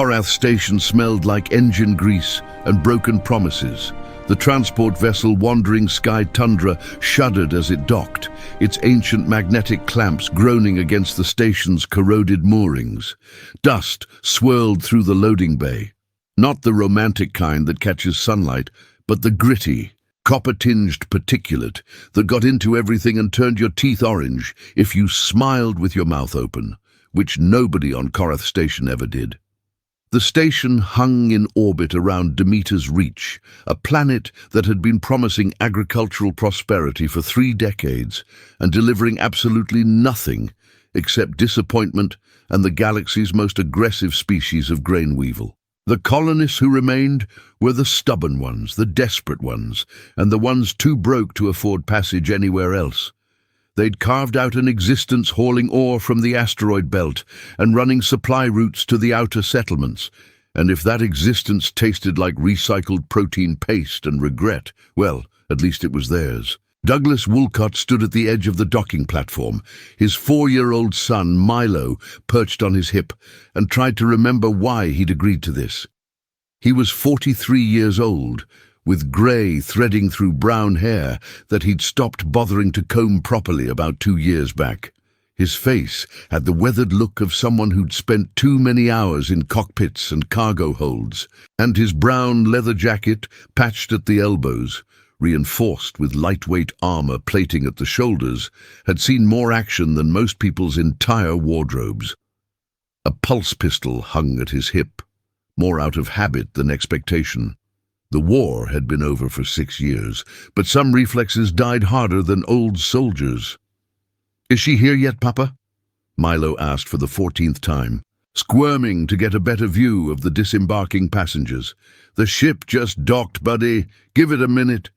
Korath station smelled like engine grease and broken promises. The transport vessel Wandering Sky Tundra shuddered as it docked, its ancient magnetic clamps groaning against the station's corroded moorings. Dust swirled through the loading bay. Not the romantic kind that catches sunlight, but the gritty, copper-tinged particulate that got into everything and turned your teeth orange if you smiled with your mouth open, which nobody on Korath Station ever did. The station hung in orbit around Demeter's Reach, a planet that had been promising agricultural prosperity for 3 decades and delivering absolutely nothing except disappointment and the galaxy's most aggressive species of grain weevil. The colonists who remained were the stubborn ones, the desperate ones, and the ones too broke to afford passage anywhere else. They'd carved out an existence hauling ore from the asteroid belt and running supply routes to the outer settlements, and if that existence tasted like recycled protein paste and regret, well, at least it was theirs. Douglas Woolcott stood at the edge of the docking platform, his 4-year-old son, Milo, perched on his hip, and tried to remember why he'd agreed to this. He was 43 years old, with grey threading through brown hair that he'd stopped bothering to comb properly about 2 years back. His face had the weathered look of someone who'd spent too many hours in cockpits and cargo holds, and his brown leather jacket, patched at the elbows, reinforced with lightweight armor plating at the shoulders, had seen more action than most people's entire wardrobes. A pulse pistol hung at his hip, more out of habit than expectation. The war had been over for 6 years, but some reflexes died harder than old soldiers. "Is she here yet, Papa?" Milo asked for the 14th time, squirming to get a better view of the disembarking passengers. "The ship just docked, buddy. Give it a minute."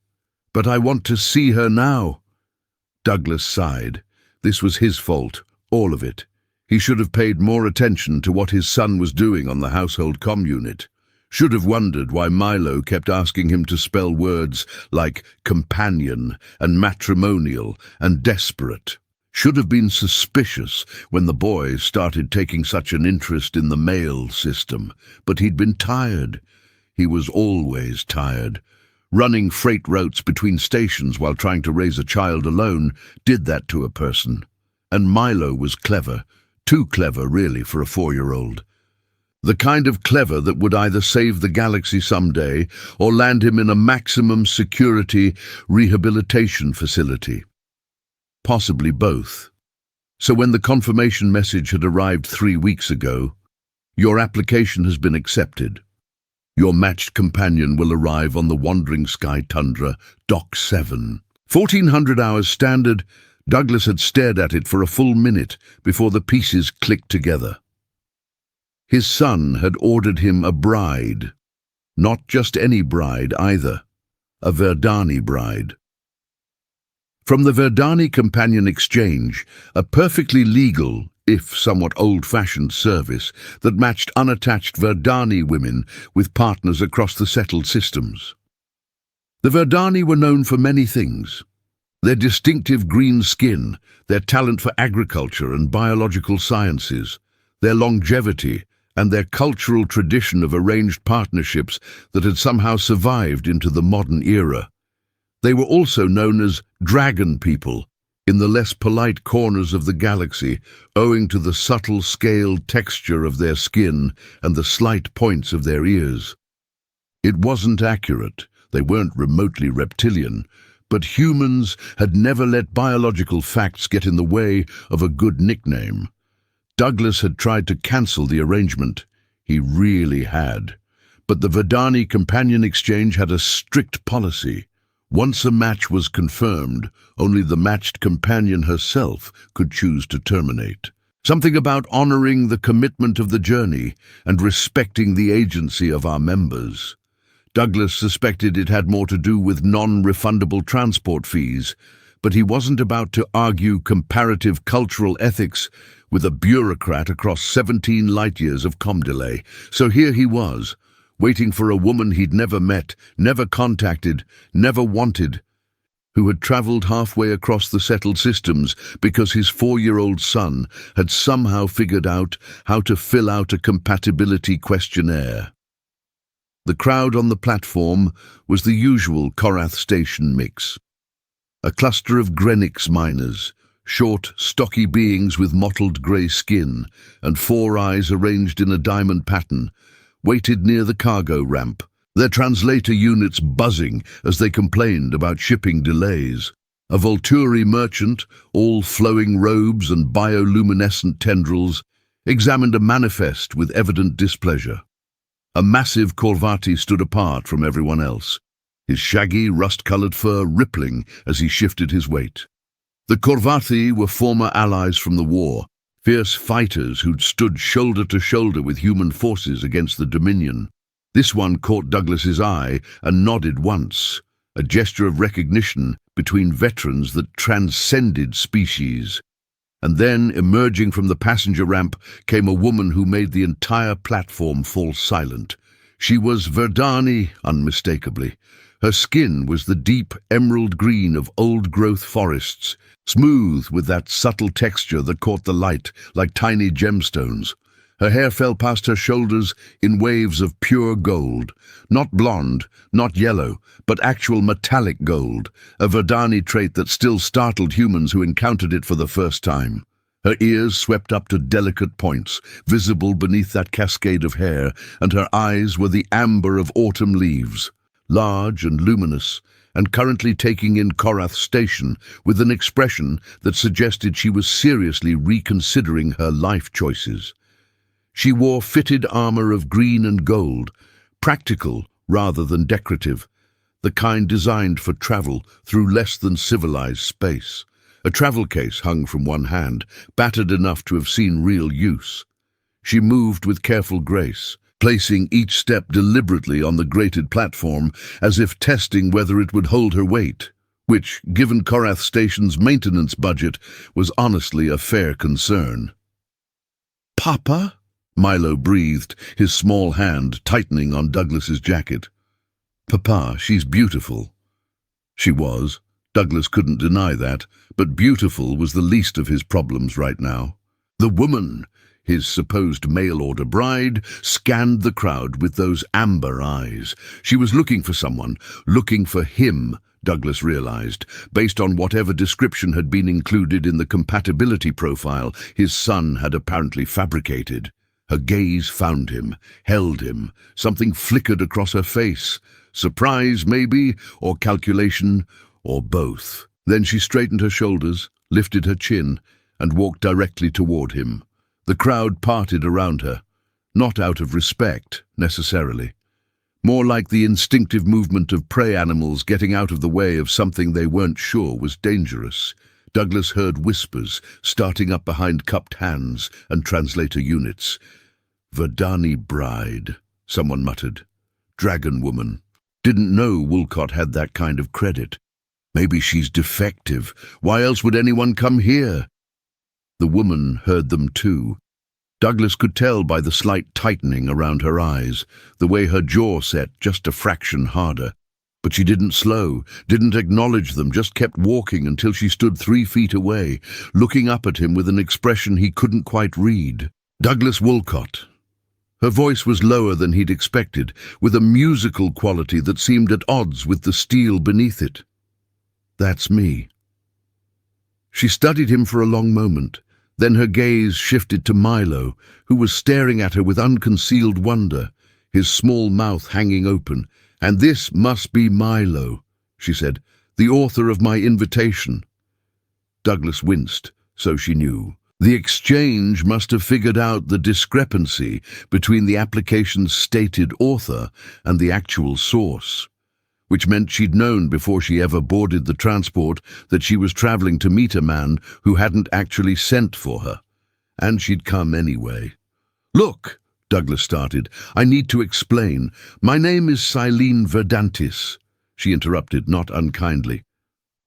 "But I want to see her now." Douglas sighed. This was his fault, all of it. He should have paid more attention to what his son was doing on the household comm unit. Should have wondered why Milo kept asking him to spell words like companion and matrimonial and desperate. Should have been suspicious when the boy started taking such an interest in the mail system. But he'd been tired. He was always tired. Running freight routes between stations while trying to raise a child alone did that to a person. And Milo was clever. Too clever, really, for a 4-year-old. The kind of clever that would either save the galaxy someday or land him in a maximum security rehabilitation facility. Possibly both. So when the confirmation message had arrived 3 weeks ago, "Your application has been accepted. Your matched companion will arrive on the Wandering Sky Tundra, Dock 7. 1400 hours standard. Douglas had stared at it for a full minute before the pieces clicked together. His son had ordered him a bride. Not just any bride either. A Verdani bride. From the Verdani Companion Exchange, a perfectly legal, if somewhat old-fashioned service that matched unattached Verdani women with partners across the settled systems. The Verdani were known for many things. Their distinctive green skin, their talent for agriculture and biological sciences, their longevity, and their cultural tradition of arranged partnerships that had somehow survived into the modern era. They were also known as dragon people in the less polite corners of the galaxy, owing to the subtle scaled texture of their skin and the slight points of their ears. It wasn't accurate, they weren't remotely reptilian, but humans had never let biological facts get in the way of a good nickname. Douglas had tried to cancel the arrangement. He really had. But the Verdani Companion Exchange had a strict policy. Once a match was confirmed, only the matched companion herself could choose to terminate. Something about honoring the commitment of the journey and respecting the agency of our members. Douglas suspected it had more to do with non-refundable transport fees, but he wasn't about to argue comparative cultural ethics with a bureaucrat across 17 light-years of comm delay. So here he was, waiting for a woman he'd never met, never contacted, never wanted. who had traveled halfway across the settled systems because his 4-year-old son had somehow figured out how to fill out a compatibility questionnaire. The crowd on the platform was the usual Korath station mix. A cluster of Grenix miners, short, stocky beings with mottled grey skin and 4 eyes arranged in a diamond pattern, waited near the cargo ramp, their translator units buzzing as they complained about shipping delays. A Volturi merchant, all flowing robes and bioluminescent tendrils, examined a manifest with evident displeasure. A massive Corvati stood apart from everyone else, his shaggy, rust-colored fur rippling as he shifted his weight. The Corvati were former allies from the war, fierce fighters who'd stood shoulder to shoulder with human forces against the Dominion. This one caught Douglas's eye and nodded once, a gesture of recognition between veterans that transcended species. And then, emerging from the passenger ramp, came a woman who made the entire platform fall silent. She was Verdani, unmistakably. Her skin was the deep emerald green of old-growth forests, smooth with that subtle texture that caught the light like tiny gemstones. Her hair fell past her shoulders in waves of pure gold, not blonde, not yellow, but actual metallic gold, a Verdani trait that still startled humans who encountered it for the first time. Her ears swept up to delicate points, visible beneath that cascade of hair, and her eyes were the amber of autumn leaves, large and luminous, and currently taking in Korath Station with an expression that suggested she was seriously reconsidering her life choices. She wore fitted armor of green and gold, practical rather than decorative, the kind designed for travel through less than civilized space. A travel case hung from one hand, battered enough to have seen real use. She moved with careful grace, placing each step deliberately on the grated platform as if testing whether it would hold her weight, which, given Korath Station's maintenance budget, was honestly a fair concern. "Papa?" Milo breathed, his small hand tightening on Douglas's jacket. "Papa, she's beautiful." She was. Douglas couldn't deny that, but beautiful was the least of his problems right now. The woman, his supposed mail-order bride, scanned the crowd with those amber eyes. She was looking for someone, looking for him, Douglas realized, based on whatever description had been included in the compatibility profile his son had apparently fabricated. Her gaze found him, held him. Something flickered across her face. Surprise, maybe, or calculation, or both. Then she straightened her shoulders, lifted her chin, and walked directly toward him. The crowd parted around her, not out of respect, necessarily. More like the instinctive movement of prey animals getting out of the way of something they weren't sure was dangerous. Douglas heard whispers starting up behind cupped hands and translator units. "Verdani bride," someone muttered. "Dragon woman. Didn't know Woolcott had that kind of credit. Maybe she's defective. Why else would anyone come here?" The woman heard them too. Douglas could tell by the slight tightening around her eyes, the way her jaw set just a fraction harder. But she didn't slow, didn't acknowledge them, just kept walking until she stood 3 feet away, looking up at him with an expression he couldn't quite read. Douglas Woolcott. Her voice was lower than he'd expected, with a musical quality that seemed at odds with the steel beneath it. "That's me." She studied him for a long moment. Then her gaze shifted to Milo, who was staring at her with unconcealed wonder, his small mouth hanging open. "And this must be Milo," she said, "the author of my invitation." Douglas winced, so she knew. The exchange must have figured out the discrepancy between the application's stated author and the actual source, which meant she'd known before she ever boarded the transport that she was traveling to meet a man who hadn't actually sent for her. And she'd come anyway. "Look," Douglas started, "I need to explain. My name is Silene Verdantis," she interrupted, not unkindly.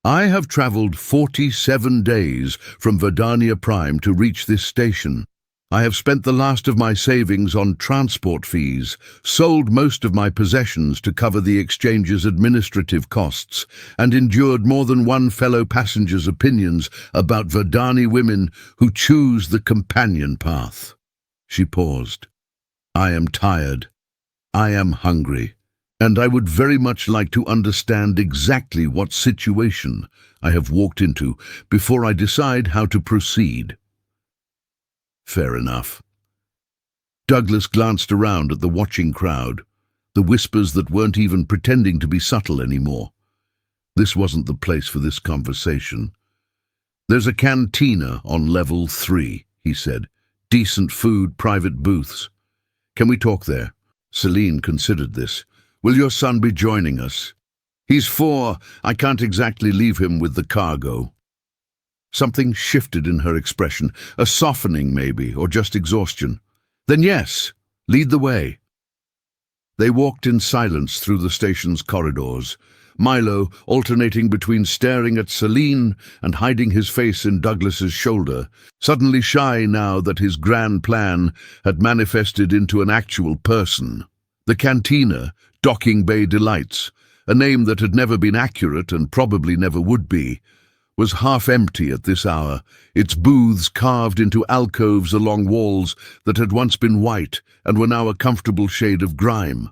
"I have traveled 47 days from Verdania Prime to reach this station. I have spent the last of my savings on transport fees, sold most of my possessions to cover the exchange's administrative costs, and endured more than one fellow passenger's opinions about Verdani women who choose the companion path." She paused. "I am tired. I am hungry. And I would very much like to understand exactly what situation I have walked into before I decide how to proceed." "Fair enough." Douglas glanced around at the watching crowd, the whispers that weren't even pretending to be subtle anymore. This wasn't the place for this conversation. "There's a cantina on level 3, he said. "Decent food, private booths. Can we talk there?" Celine considered this. "Will your son be joining us?" "He's 4. I can't exactly leave him with the cargo." Something shifted in her expression, a softening maybe, or just exhaustion. "Then yes, lead the way." They walked in silence through the station's corridors, Milo alternating between staring at Celine and hiding his face in Douglas's shoulder, suddenly shy now that his grand plan had manifested into an actual person. The cantina, Docking Bay Delights, a name that had never been accurate and probably never would be, was half empty at this hour, its booths carved into alcoves along walls that had once been white and were now a comfortable shade of grime.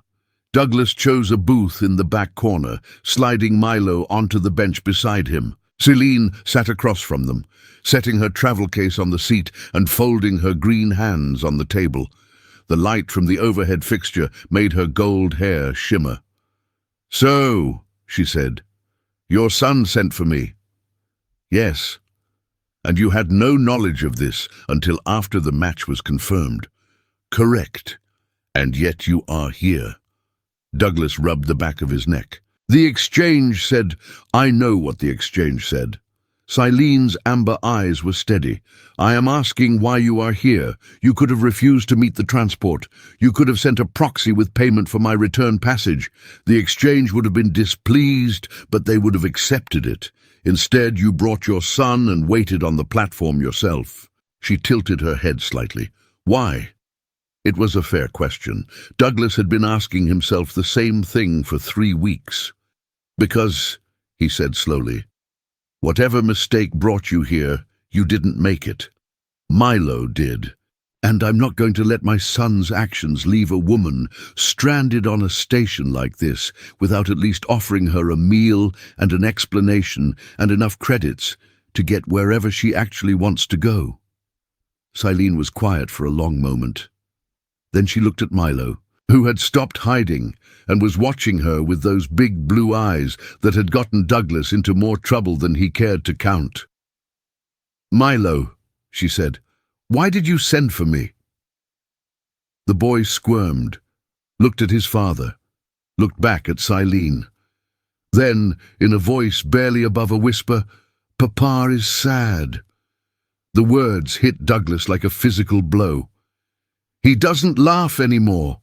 Douglas chose a booth in the back corner, sliding Milo onto the bench beside him. Celine sat across from them, setting her travel case on the seat and folding her green hands on the table. The light from the overhead fixture made her gold hair shimmer. "So," she said, "your son sent for me." "Yes. And you had no knowledge of this until after the match was confirmed." "Correct. And yet you are here." Douglas rubbed the back of his neck. "The exchange said—" "I know what the exchange said." Celine's amber eyes were steady. "I am asking why you are here. You could have refused to meet the transport. You could have sent a proxy with payment for my return passage. The exchange would have been displeased, but they would have accepted it. Instead, you brought your son and waited on the platform yourself." She tilted her head slightly. "Why?" It was a fair question. Douglas had been asking himself the same thing for 3 weeks. "Because," he said slowly, "whatever mistake brought you here, you didn't make it. Milo did. And I'm not going to let my son's actions leave a woman stranded on a station like this without at least offering her a meal and an explanation and enough credits to get wherever she actually wants to go." Celine was quiet for a long moment. Then she looked at Milo, who had stopped hiding and was watching her with those big blue eyes that had gotten Douglas into more trouble than he cared to count. "Milo," she said, "why did you send for me?" The boy squirmed, looked at his father, looked back at Celine. Then, in a voice barely above a whisper, "Papa is sad." The words hit Douglas like a physical blow. "He doesn't laugh anymore,"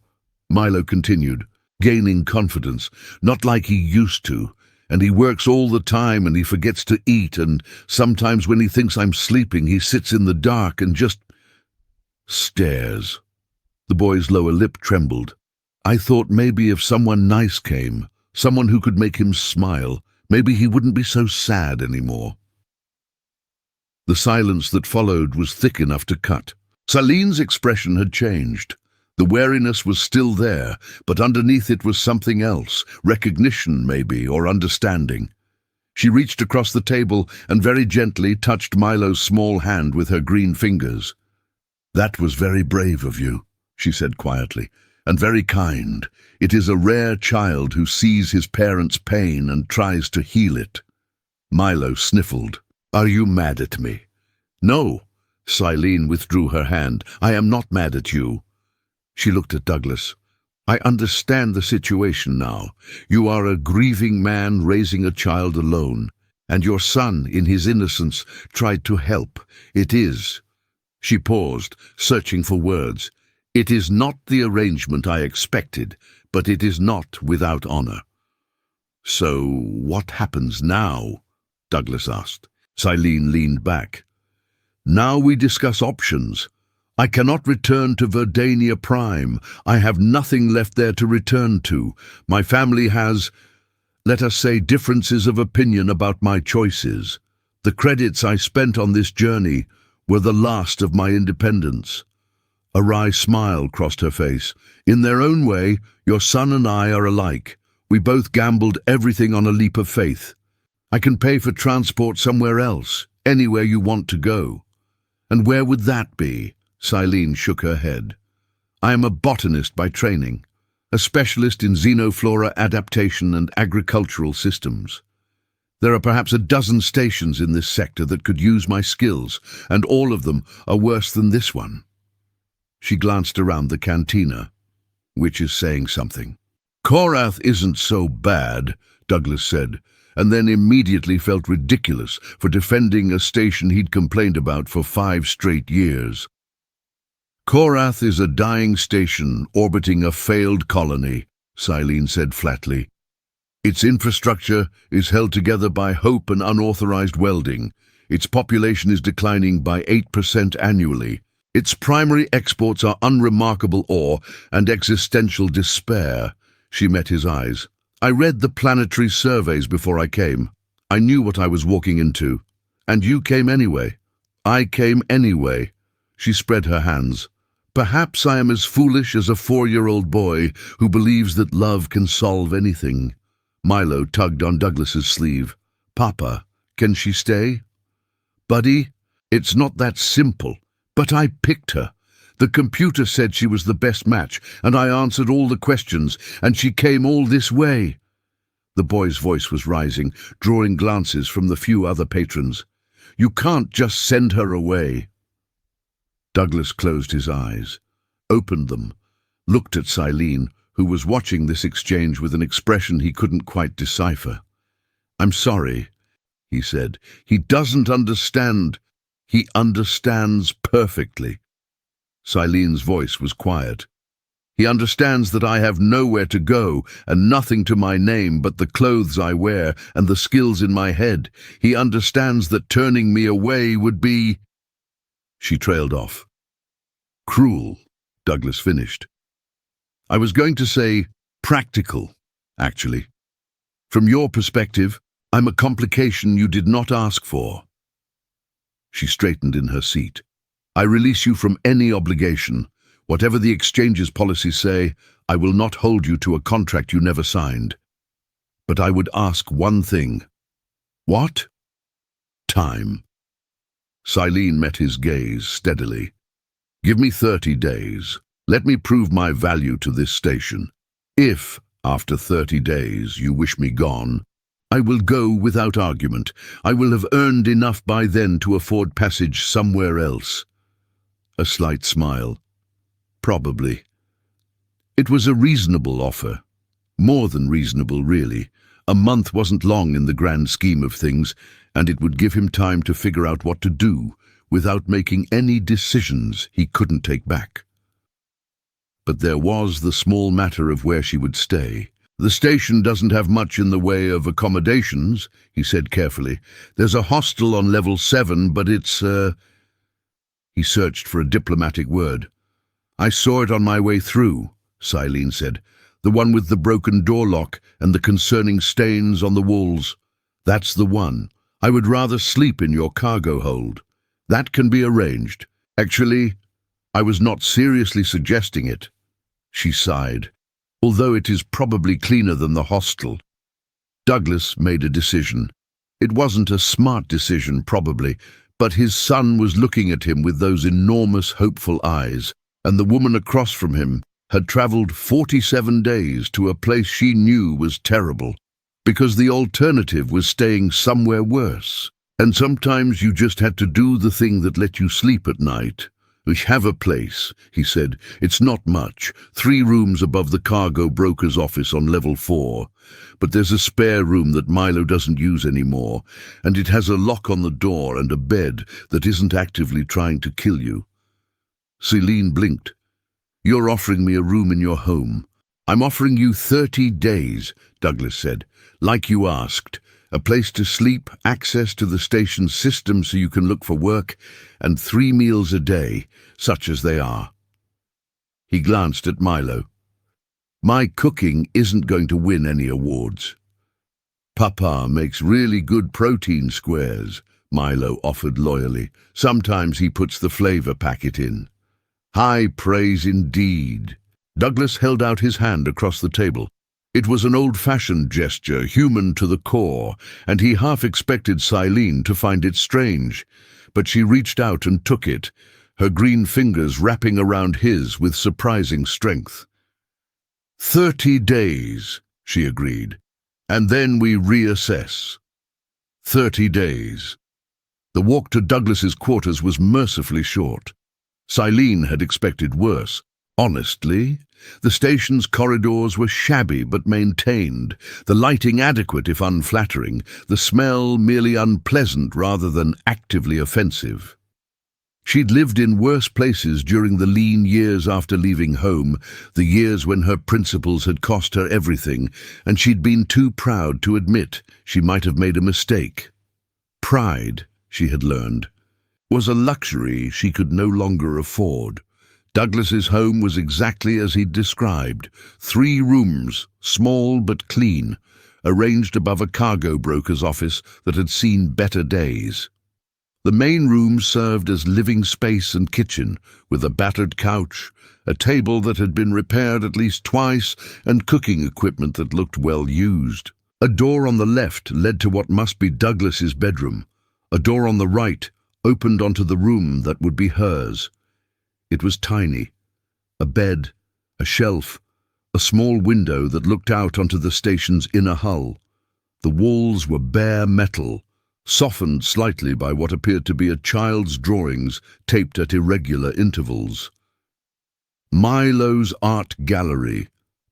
Milo continued, gaining confidence, "not like he used to. And he works all the time and he forgets to eat, and sometimes when he thinks I'm sleeping, he sits in the dark and just stares." The boy's lower lip trembled. "I thought maybe if someone nice came, someone who could make him smile, maybe he wouldn't be so sad anymore." The silence that followed was thick enough to cut. Celine's expression had changed. The wariness was still there, but underneath it was something else, recognition maybe, or understanding. She reached across the table and very gently touched Milo's small hand with her green fingers. "That was very brave of you," she said quietly, "and very kind. It is a rare child who sees his parents' pain and tries to heal it." Milo sniffled. "Are you mad at me?" "No." Celine withdrew her hand. "I am not mad at you." She looked at Douglas. "I understand the situation now. You are a grieving man raising a child alone, and your son, in his innocence, tried to help. It is—" She paused, searching for words. "It is not the arrangement I expected, but it is not without honor." "So what happens now?" Douglas asked. Celine leaned back. "Now we discuss options. I cannot return to Verdania Prime. I have nothing left there to return to. My family has, let us say, differences of opinion about my choices. The credits I spent on this journey were the last of my independence. A wry smile crossed her face. In their own way, your son and I are alike. We both gambled everything on a leap of faith. I can pay for transport somewhere else, anywhere you want to go. And where would that be? Silene shook her head. I am a botanist by training, a specialist in xenoflora adaptation and agricultural systems. There are perhaps a dozen stations in this sector that could use my skills, and all of them are worse than this one. She glanced around the cantina, which is saying something. Korath isn't so bad, Douglas said, and then immediately felt ridiculous for defending a station he'd complained about for 5 straight years. Korath is a dying station orbiting a failed colony, Silene said flatly. Its infrastructure is held together by hope and unauthorized welding. Its population is declining by 8% annually. Its primary exports are unremarkable awe and existential despair. She met his eyes. I read the planetary surveys before I came. I knew what I was walking into. And you came anyway. I came anyway. She spread her hands. Perhaps I am as foolish as a 4-year-old boy who believes that love can solve anything. Milo tugged on Douglas's sleeve. Papa, can she stay? Buddy, it's not that simple. But I picked her. The computer said she was the best match, and I answered all the questions, and she came all this way. The boy's voice was rising, drawing glances from the few other patrons. You can't just send her away. Douglas closed his eyes, opened them, looked at Silene, who was watching this exchange with an expression he couldn't quite decipher. I'm sorry, he said. He doesn't understand. He understands perfectly. Silene's voice was quiet. He understands that I have nowhere to go and nothing to my name but the clothes I wear and the skills in my head. He understands that turning me away would be... She trailed off. Cruel, Douglas finished. I was going to say practical, actually. From your perspective, I'm a complication you did not ask for. She straightened in her seat. I release you from any obligation. Whatever the exchange's policies say, I will not hold you to a contract you never signed. But I would ask one thing. What? Time. Silene met his gaze steadily. Give me 30 days. Let me prove my value to this station. If, after 30 days, you wish me gone, I will go without argument. I will have earned enough by then to afford passage somewhere else. A slight smile. Probably. It was a reasonable offer. More than reasonable, really. A month wasn't long in the grand scheme of things, and it would give him time to figure out what to do without making any decisions he couldn't take back. But there was the small matter of where she would stay. The station doesn't have much in the way of accommodations, he said carefully. There's a hostel on level 7, but it's, He searched for a diplomatic word. I saw it on my way through, Silene said. The one with the broken door lock and the concerning stains on the walls. That's the one. I would rather sleep in your cargo hold. That can be arranged. Actually, I was not seriously suggesting it. She sighed. Although it is probably cleaner than the hostel. Douglas made a decision. It wasn't a smart decision, probably, but his son was looking at him with those enormous, hopeful eyes, and the woman across from him had traveled 47 days to a place she knew was terrible, because the alternative was staying somewhere worse. And sometimes you just had to do the thing that let you sleep at night. We have a place, he said. It's not much. 3 rooms above the cargo broker's office on level 4. But there's a spare room that Milo doesn't use anymore, and it has a lock on the door and a bed that isn't actively trying to kill you. Silene blinked. You're offering me a room in your home. I'm offering you 30 days, Douglas said, like you asked, A place to sleep, access to the station's system so you can look for work, and 3 meals a day, such as they are. He glanced at Milo. My cooking isn't going to win any awards. Papa makes really good protein squares, Milo offered loyally. Sometimes he puts the flavor packet in. High praise indeed. Douglas held out his hand across the table. It was an old-fashioned gesture, human to the core, and he half expected Silene to find it strange. But she reached out and took it, her green fingers wrapping around his with surprising strength. 30 days, she agreed, and then we reassess. 30 days. The walk to Douglas's quarters was mercifully short. Silene had expected worse. Honestly, the station's corridors were shabby but maintained, the lighting adequate if unflattering, the smell merely unpleasant rather than actively offensive. She'd lived in worse places during the lean years after leaving home, the years when her principles had cost her everything, and she'd been too proud to admit she might have made a mistake. Pride, she had learned, was a luxury she could no longer afford. Douglas's home was exactly as he'd described. 3 rooms, small but clean, arranged above a cargo broker's office that had seen better days. The main room served as living space and kitchen, with a battered couch, a table that had been repaired at least twice, and cooking equipment that looked well used. A door on the left led to what must be Douglas's bedroom. A door on the right opened onto the room that would be hers. It was tiny. A bed, a shelf, a small window that looked out onto the station's inner hull. The walls were bare metal, softened slightly by what appeared to be a child's drawings taped at irregular intervals. Milo's art gallery,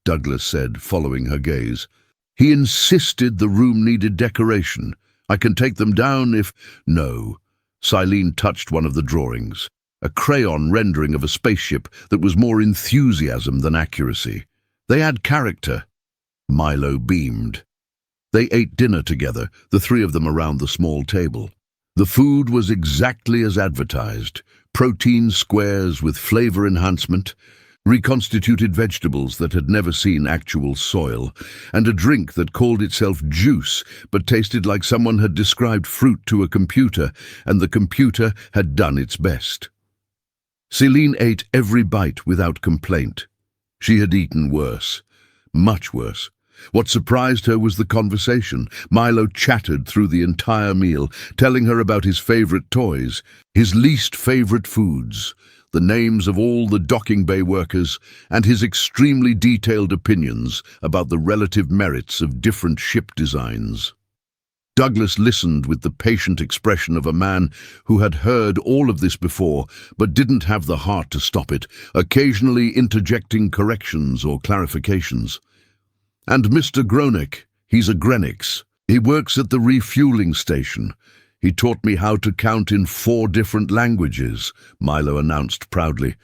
Douglas said, following her gaze. He insisted the room needed decoration. I can take them down if... No. Silene touched one of the drawings. A crayon rendering of a spaceship that was more enthusiasm than accuracy. They had character. Milo beamed. They ate dinner together, the 3 of them around the small table. The food was exactly as advertised. Protein squares with flavor enhancement, reconstituted vegetables that had never seen actual soil, and a drink that called itself juice but tasted like someone had described fruit to a computer, and the computer had done its best. Silene ate every bite without complaint. She had eaten worse, much worse. What surprised her was the conversation. Milo chattered through the entire meal, telling her about his favorite toys, his least favorite foods, the names of all the docking bay workers, and his extremely detailed opinions about the relative merits of different ship designs. Douglas listened with the patient expression of a man who had heard all of this before but didn't have the heart to stop it, occasionally interjecting corrections or clarifications. And Mr. Gronek, he's a Grenix. He works at the refueling station. He taught me how to count in 4 different languages, Milo announced proudly.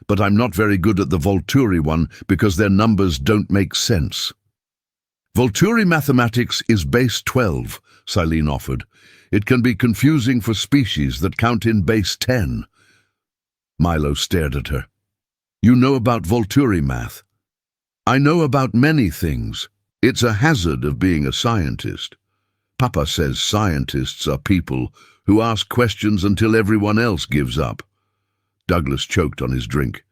But I'm not very good at the Volturi one because their numbers don't make sense. Volturi mathematics is base 12, Silene offered. It can be confusing for species that count in base 10. Milo stared at her. You know about Volturi math? I know about many things. It's a hazard of being a scientist. Papa says scientists are people who ask questions until everyone else gives up. Douglas choked on his drink.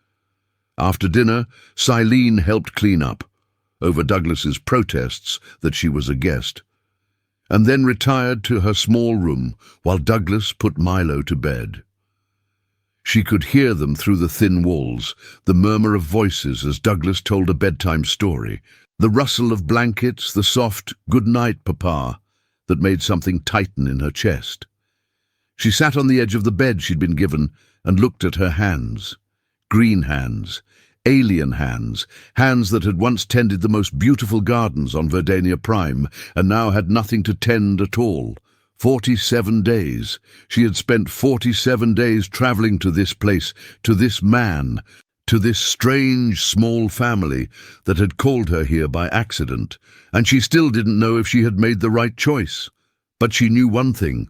After dinner, Silene helped clean up, over Douglas's protests that she was a guest, and then retired to her small room while Douglas put Milo to bed. She could hear them through the thin walls, the murmur of voices as Douglas told a bedtime story, the rustle of blankets, the soft "good night, Papa" that made something tighten in her chest. She sat on the edge of the bed she'd been given and looked at her hands. Green hands, alien hands, hands that had once tended the most beautiful gardens on Verdania Prime and now had nothing to tend at all. 47 days. She had spent 47 days traveling to this place, to this man, to this strange, small family that had called her here by accident, and she still didn't know if she had made the right choice. But she knew one thing.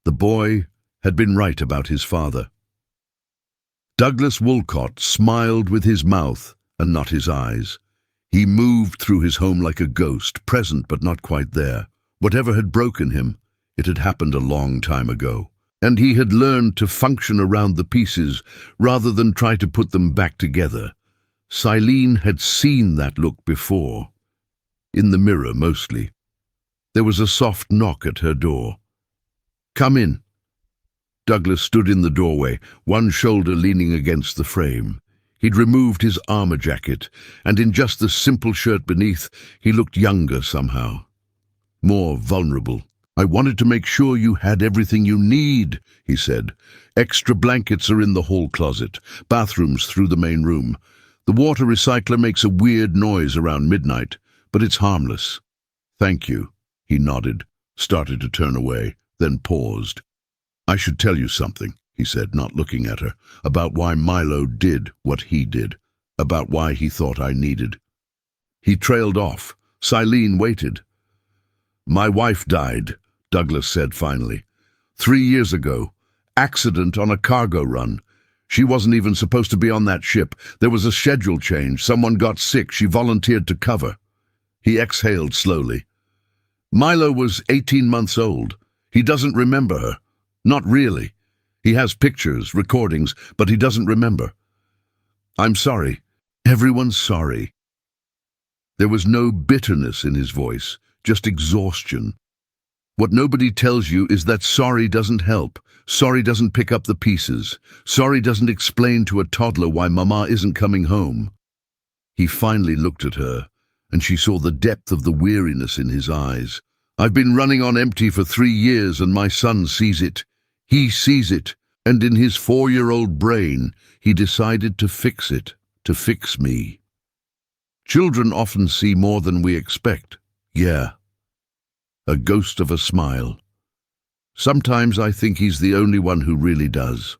The boy had been right about his father. Douglas Wolcott smiled with his mouth and not his eyes. He moved through his home like a ghost, present but not quite there. Whatever had broken him, it had happened a long time ago. And he had learned to function around the pieces rather than try to put them back together. Silene had seen that look before. In the mirror, mostly. There was a soft knock at her door. "Come in." Douglas stood in the doorway, one shoulder leaning against the frame. He'd removed his armor jacket, and in just the simple shirt beneath, he looked younger somehow. More vulnerable. "I wanted to make sure you had everything you need," he said. "Extra blankets are in the hall closet, bathrooms through the main room. The water recycler makes a weird noise around midnight, but it's harmless." "Thank you," he nodded, started to turn away, then paused. "I should tell you something," he said, not looking at her, "about why Milo did what he did, about why he thought I needed." He trailed off. Silene waited. "My wife died," Douglas said finally. 3 years ago. Accident on a cargo run. She wasn't even supposed to be on that ship. There was a schedule change. Someone got sick. She volunteered to cover." He exhaled slowly. "Milo was 18 months old. He doesn't remember her. Not really. He has pictures, recordings, but he doesn't remember." "I'm sorry." "Everyone's sorry." There was no bitterness in his voice, just exhaustion. "What nobody tells you is that sorry doesn't help. Sorry doesn't pick up the pieces. Sorry doesn't explain to a toddler why Mama isn't coming home." He finally looked at her, and she saw the depth of the weariness in his eyes. "I've been running on empty for 3 years, and my son sees it. He sees it, and in his 4-year-old brain, he decided to fix it, to fix me. Children often see more than we expect. Yeah." A ghost of a smile. "Sometimes I think he's the only one who really does."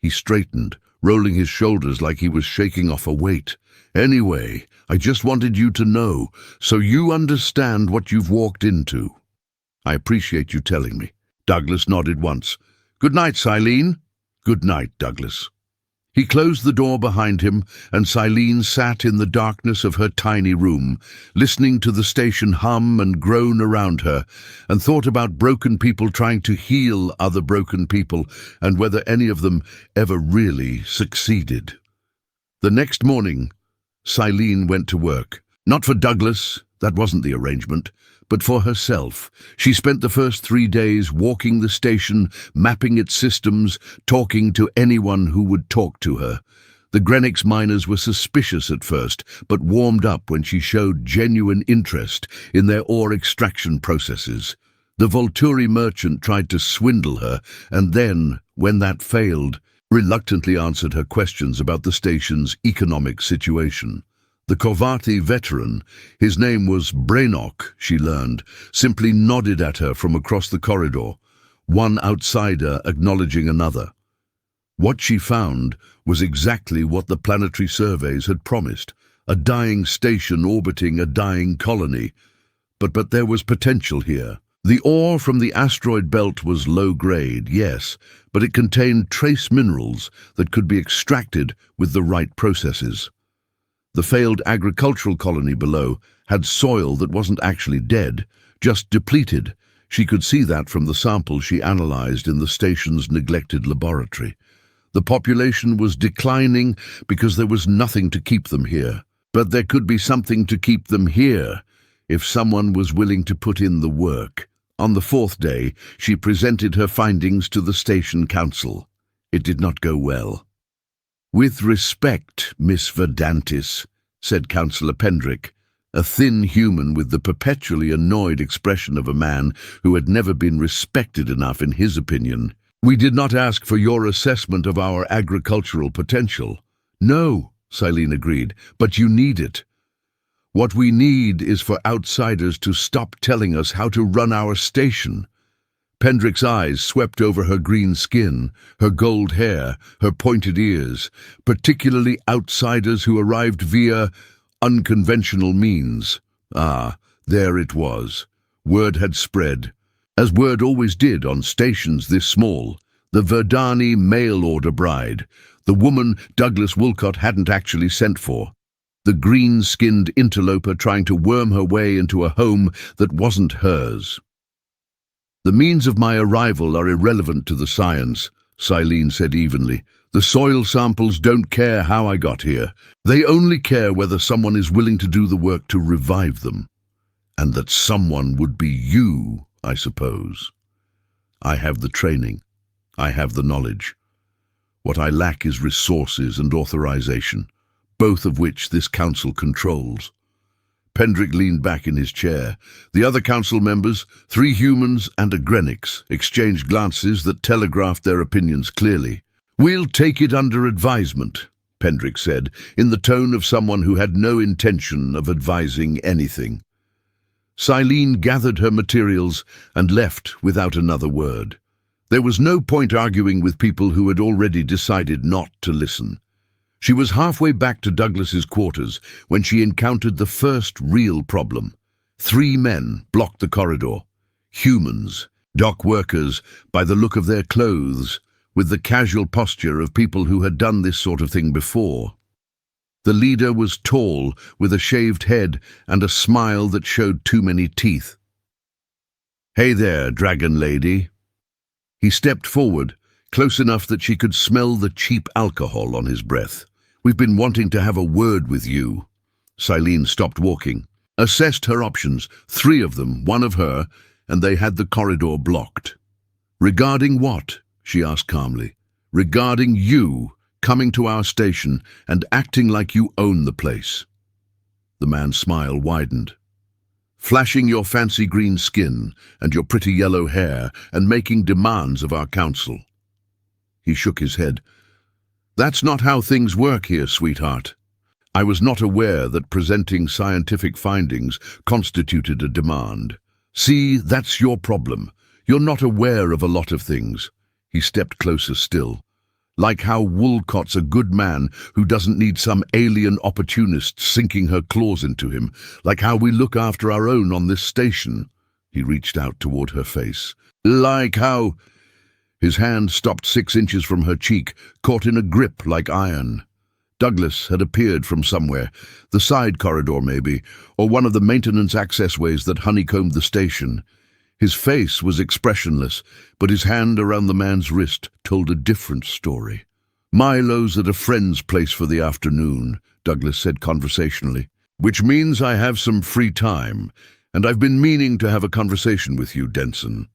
He straightened, rolling his shoulders like he was shaking off a weight. "Anyway, I just wanted you to know, so you understand what you've walked into." "I appreciate you telling me." Douglas nodded once. "Good night, Silene." "Good night, Douglas." He closed the door behind him, and Silene sat in the darkness of her tiny room, listening to the station hum and groan around her, and thought about broken people trying to heal other broken people, and whether any of them ever really succeeded. The next morning, Silene went to work. Not for Douglas, that wasn't the arrangement, but for herself. She spent the first 3 days walking the station, mapping its systems, talking to anyone who would talk to her. The Greenwich miners were suspicious at first, but warmed up when she showed genuine interest in their ore extraction processes. The Volturi merchant tried to swindle her, and then, when that failed, reluctantly answered her questions about the station's economic situation. The Kovati veteran, his name was Brainock, she learned, simply nodded at her from across the corridor, one outsider acknowledging another. What she found was exactly what the planetary surveys had promised, a dying station orbiting a dying colony. But there was potential here. The ore from the asteroid belt was low grade, yes, but it contained trace minerals that could be extracted with the right processes. The failed agricultural colony below had soil that wasn't actually dead, just depleted. She could see that from the samples she analyzed in the station's neglected laboratory. The population was declining because there was nothing to keep them here. But there could be something to keep them here if someone was willing to put in the work. On the 4th day, she presented her findings to the station council. It did not go well. "With respect, Miss Verdantis," said Councillor Pendrick, a thin human with the perpetually annoyed expression of a man who had never been respected enough in his opinion, "we did not ask for your assessment of our agricultural potential." "No," Silene agreed, "but you need it. What we need is for outsiders to stop telling us how to run our station." Pendrick's eyes swept over her green skin, her gold hair, her pointed ears, particularly outsiders who arrived via unconventional means. Ah, there it was. Word had spread. as word always did on stations this small, the Verdani mail-order bride, the woman Douglas Wolcott hadn't actually sent for, the green-skinned interloper trying to worm her way into a home that wasn't hers. "The means of my arrival are irrelevant to the science," Silene said evenly. "The soil samples don't care how I got here. They only care whether someone is willing to do the work to revive them. And that someone would be you, I suppose. I have the training. I have the knowledge. What I lack is resources and authorization, both of which this council controls." Pendrick leaned back in his chair. The other council members, 3 humans and a Grenix, exchanged glances that telegraphed their opinions clearly. "We'll take it under advisement," Pendrick said, in the tone of someone who had no intention of advising anything. Silene gathered her materials and left without another word. There was no point arguing with people who had already decided not to listen. She was halfway back to Douglas's quarters when she encountered the first real problem. 3 men blocked the corridor. Humans, dock workers, by the look of their clothes, with the casual posture of people who had done this sort of thing before. The leader was tall, with a shaved head and a smile that showed too many teeth. "Hey there, Dragon Lady." He stepped forward, close enough that she could smell the cheap alcohol on his breath. "We've been wanting to have a word with you." Silene stopped walking, assessed her options, 3 of them, 1 of her, and they had the corridor blocked. "Regarding what?" she asked calmly. "Regarding you coming to our station and acting like you own the place." The man's smile widened. "Flashing your fancy green skin and your pretty yellow hair and making demands of our council." He shook his head. "That's not how things work here, sweetheart. I was not aware that presenting scientific findings constituted a demand. See, that's your problem. You're not aware of a lot of things." He stepped closer still. "Like how Wolcott's a good man who doesn't need some alien opportunist sinking her claws into him. Like how we look after our own on this station." He reached out toward her face. "Like how—" His hand stopped 6 inches from her cheek, caught in a grip like iron. Douglas had appeared from somewhere, the side corridor maybe, or one of the maintenance accessways that honeycombed the station. His face was expressionless, but his hand around the man's wrist told a different story. "Milo's at a friend's place for the afternoon," Douglas said conversationally, "which means I have some free time, and I've been meaning to have a conversation with you, Denson."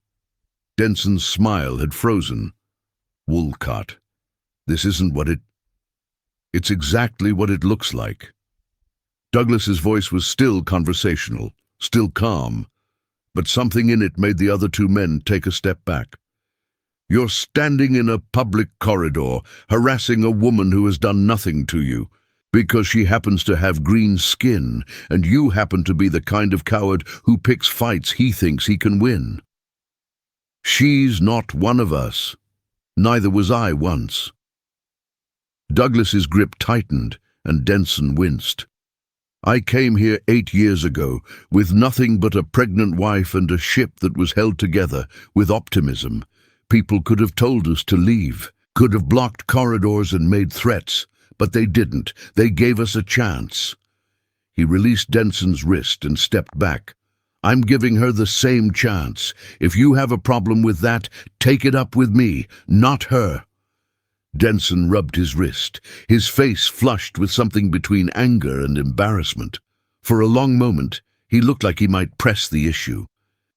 Denson's smile had frozen. "Wolcott, this isn't what it... It's exactly what it looks like." Douglas's voice was still conversational, still calm, but something in it made the other 2 men take a step back. "You're standing in a public corridor, harassing a woman who has done nothing to you, because she happens to have green skin, and you happen to be the kind of coward who picks fights he thinks he can win. She's not one of us. Neither was I once." Douglas's grip tightened, and Denson winced. "I came here 8 years ago, with nothing but a pregnant wife and a ship that was held together with optimism. People could have told us to leave, could have blocked corridors and made threats, but they didn't. They gave us a chance." He released Denson's wrist and stepped back. "I'm giving her the same chance. If you have a problem with that, take it up with me, not her." Denson rubbed his wrist, his face flushed with something between anger and embarrassment. For a long moment, he looked like he might press the issue.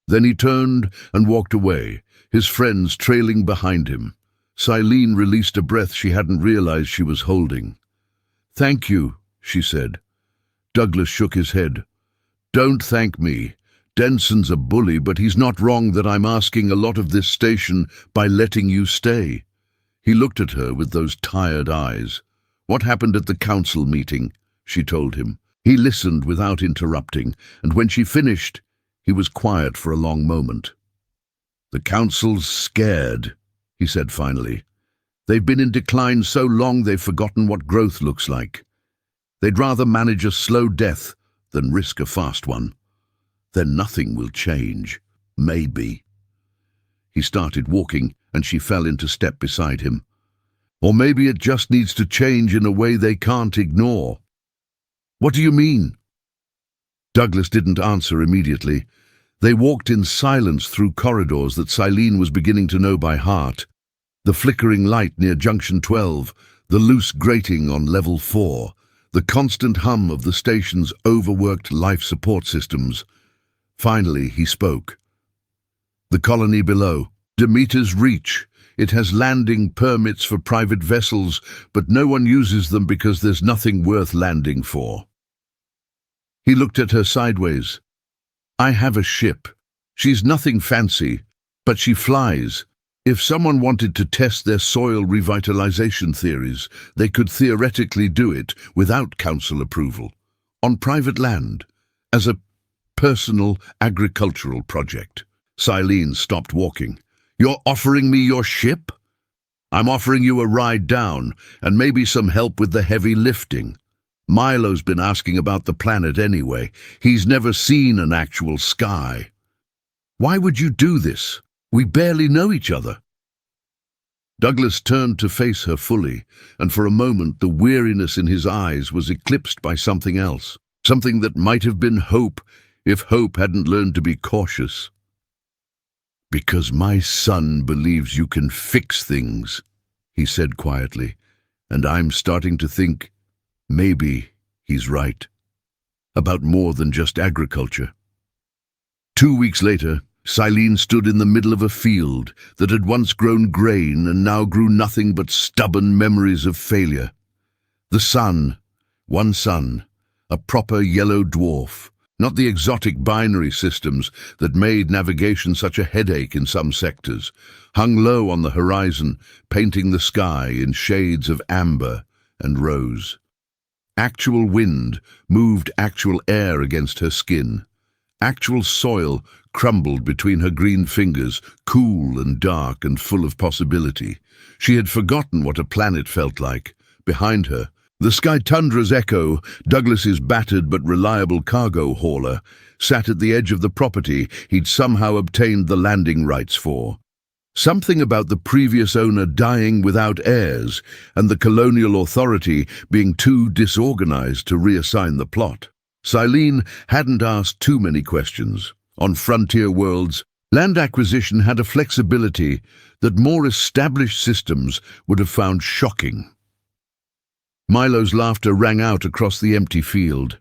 Then he turned and walked away, his friends trailing behind him. Silene released a breath she hadn't realized she was holding. "Thank you," she said. Douglas shook his head. "Don't thank me. Denson's a bully, but he's not wrong that I'm asking a lot of this station by letting you stay." He looked at her with those tired eyes. "What happened at the council meeting?" she told him. He listened without interrupting, and when she finished, he was quiet for a long moment. "The council's scared," he said finally. "They've been in decline so long they've forgotten what growth looks like. They'd rather manage a slow death than risk a fast one. Then nothing will change. Maybe." He started walking, and she fell into step beside him. Or maybe it just needs to change in a way they can't ignore. What do you mean? Douglas didn't answer immediately. They walked in silence through corridors that Silene was beginning to know by heart. The flickering light near Junction 12, the loose grating on Level 4, the constant hum of the station's overworked life support systems. Finally, he spoke. The colony below. Demeter's Reach. It has landing permits for private vessels, but no one uses them because there's nothing worth landing for. He looked at her sideways. I have a ship. She's nothing fancy, but she flies. If someone wanted to test their soil revitalization theories, they could theoretically do it without council approval, on private land, as a personal agricultural project. Silene stopped walking. You're offering me your ship? I'm offering you a ride down, and maybe some help with the heavy lifting. Milo's been asking about the planet anyway. He's never seen an actual sky. Why would you do this? We barely know each other. Douglas turned to face her fully, and for a moment the weariness in his eyes was eclipsed by something else, something that might have been hope if hope hadn't learned to be cautious. Because my son believes you can fix things, he said quietly, and I'm starting to think maybe he's right. About more than just agriculture. 2 weeks later, Silene stood in the middle of a field that had once grown grain and now grew nothing but stubborn memories of failure. The sun, one sun, a proper yellow dwarf, not the exotic binary systems that made navigation such a headache in some sectors, hung low on the horizon, painting the sky in shades of amber and rose. Actual wind moved actual air against her skin. Actual soil crumbled between her green fingers, cool and dark and full of possibility. She had forgotten what a planet felt like. Behind her, the Sky Tundra's Echo, Douglas's battered but reliable cargo hauler, sat at the edge of the property he'd somehow obtained the landing rights for. Something about the previous owner dying without heirs and the colonial authority being too disorganized to reassign the plot. Silene hadn't asked too many questions. On frontier worlds, land acquisition had a flexibility that more established systems would have found shocking. Milo's laughter rang out across the empty field.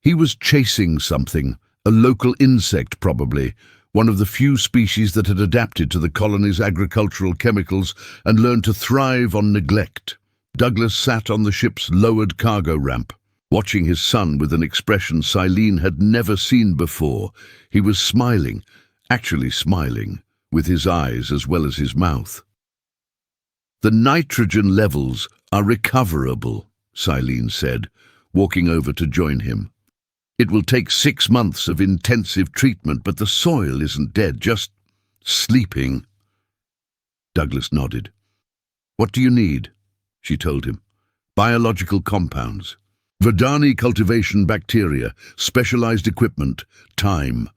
He was chasing something, a local insect probably, one of the few species that had adapted to the colony's agricultural chemicals and learned to thrive on neglect. Douglas sat on the ship's lowered cargo ramp, watching his son with an expression Silene had never seen before. He was smiling, actually smiling, with his eyes as well as his mouth. The nitrogen levels are recoverable, Silene said, walking over to join him. It will take 6 months of intensive treatment, but the soil isn't dead, just sleeping. Douglas nodded. What do you need? She told him. Biological compounds. Verdani cultivation bacteria, specialized equipment, time.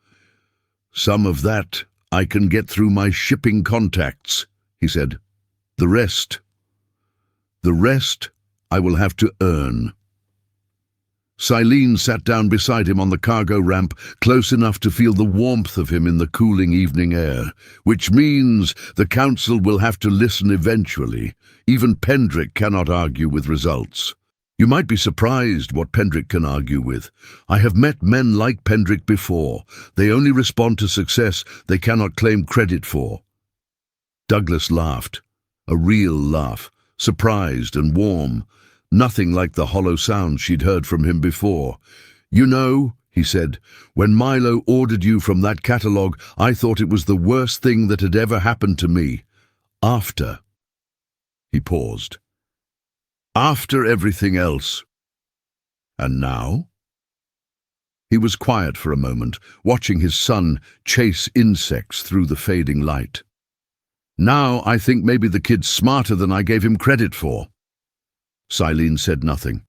Some of that I can get through my shipping contacts, he said. The rest I will have to earn. Silene sat down beside him on the cargo ramp, close enough to feel the warmth of him in the cooling evening air, which means the council will have to listen eventually. Even Pendrick cannot argue with results. You might be surprised what Pendrick can argue with. I have met men like Pendrick before. They only respond to success they cannot claim credit for. Douglas laughed, a real laugh, surprised and warm. Nothing like the hollow sound she'd heard from him before. You know, he said, when Milo ordered you from that catalogue, I thought it was the worst thing that had ever happened to me. After. He paused. After everything else. And now? He was quiet for a moment, watching his son chase insects through the fading light. Now I think maybe the kid's smarter than I gave him credit for. Silene said nothing,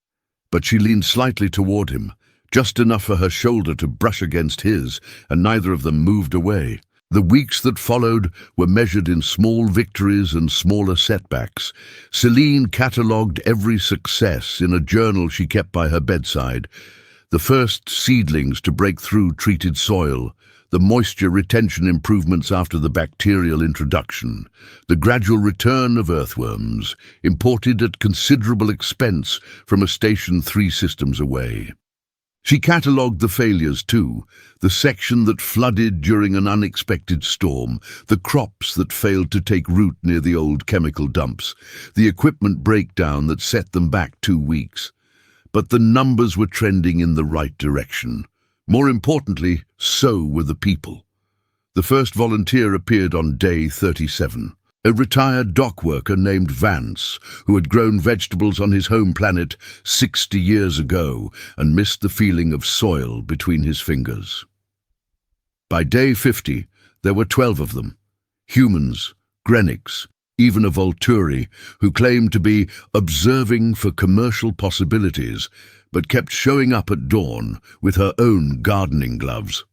but she leaned slightly toward him, just enough for her shoulder to brush against his, and neither of them moved away. The weeks that followed were measured in small victories and smaller setbacks. Celine catalogued every success in a journal she kept by her bedside. The first seedlings to break through treated soil, the moisture retention improvements after the bacterial introduction, the gradual return of earthworms, imported at considerable expense from a station 3 systems away. She catalogued the failures too, the section that flooded during an unexpected storm, the crops that failed to take root near the old chemical dumps, the equipment breakdown that set them back 2 weeks. But the numbers were trending in the right direction. More importantly, so were the people. The first volunteer appeared on day 37. A retired dock worker named Vance, who had grown vegetables on his home planet 60 years ago and missed the feeling of soil between his fingers. By day 50, there were 12 of them. Humans, Grenics, even a Volturi, who claimed to be observing for commercial possibilities, but kept showing up at dawn with her own gardening gloves.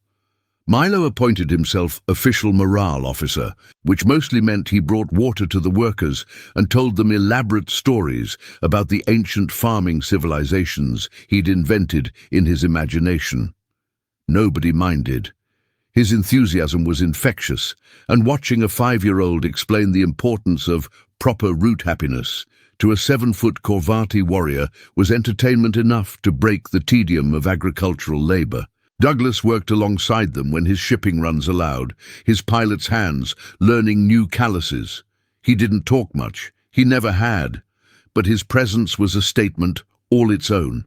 Milo appointed himself official morale officer, which mostly meant he brought water to the workers and told them elaborate stories about the ancient farming civilizations he'd invented in his imagination. Nobody minded. His enthusiasm was infectious, and watching a 5-year-old explain the importance of proper root happiness to a 7-foot Corvati warrior was entertainment enough to break the tedium of agricultural labor. Douglas worked alongside them when his shipping runs allowed, his pilot's hands learning new calluses. He didn't talk much, he never had, but his presence was a statement all its own.